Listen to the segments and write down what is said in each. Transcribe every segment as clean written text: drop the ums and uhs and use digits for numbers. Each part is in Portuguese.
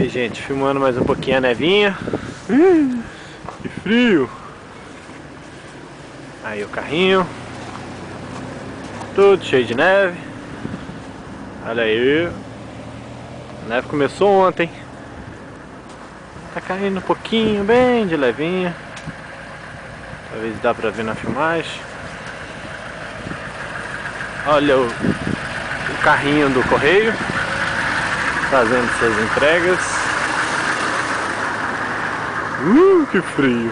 Aí, gente, filmando mais um pouquinho a nevinha. Que frio. Aí o carrinho, tudo cheio de neve. Olha aí, a neve começou ontem. Tá caindo um pouquinho, bem de levinha. Talvez dá pra ver na filmagem. Olha o carrinho do correio fazendo suas entregas. Que frio.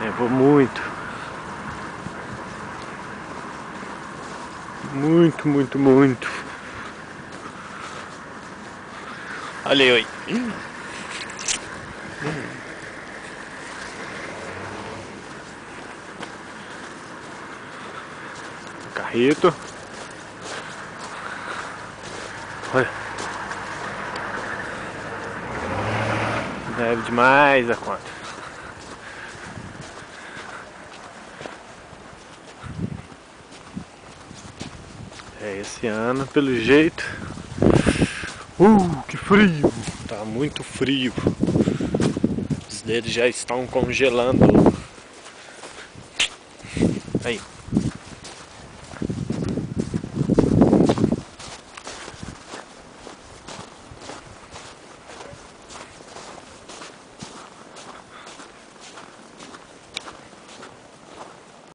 Nevou muito. Muito. Olha aí. O carrito. Olha. Neve demais a conta. É, esse ano, pelo jeito. Que frio! Tá muito frio. Os dedos já estão congelando. Aí.